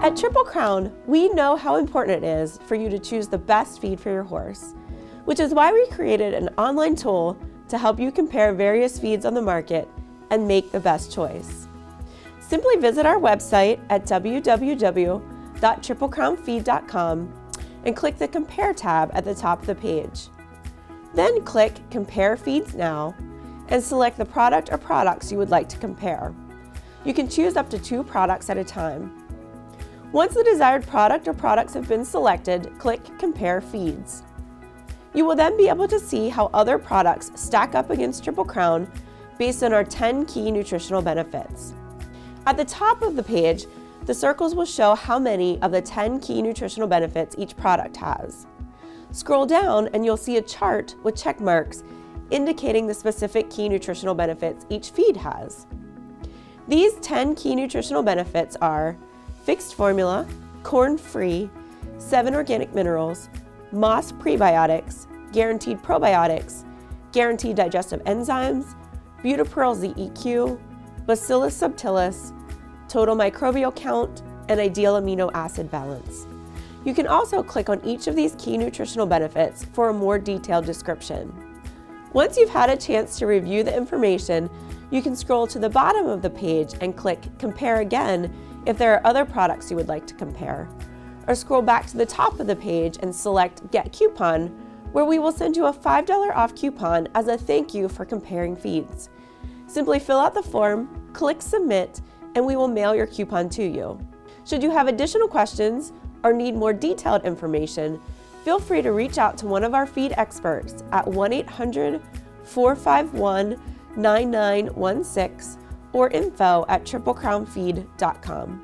At Triple Crown, we know how important it is for you to choose the best feed for your horse, which is why we created an online tool to help you compare various feeds on the market and make the best choice. Simply visit our website at www.triplecrownfeed.com and click the Compare tab at the top of the page. Then click Compare Feeds Now and select the product or products you would like to compare. You can choose up to 2 products at a time. Once the desired product or products have been selected, click Compare Feeds. You will then be able to see how other products stack up against Triple Crown based on our 10 key nutritional benefits. At the top of the page, the circles will show how many of the 10 key nutritional benefits each product has. Scroll down and you'll see a chart with check marks indicating the specific key nutritional benefits each feed has. These 10 key nutritional benefits are fixed formula, corn-free, 7 organic minerals, moss prebiotics, guaranteed probiotics, guaranteed digestive enzymes, Butapearl ZEQ, Bacillus subtilis, total microbial count, and ideal amino acid balance. You can also click on each of these key nutritional benefits for a more detailed description. Once you've had a chance to review the information, you can scroll to the bottom of the page and click Compare Again if there are other products you would like to compare. Or scroll back to the top of the page and select Get Coupon, where we will send you a $5 off coupon as a thank you for comparing feeds. Simply fill out the form, click Submit, and we will mail your coupon to you. Should you have additional questions or need more detailed information, feel free to reach out to one of our feed experts at 1-800-451-9916 or info@triplecrownfeed.com.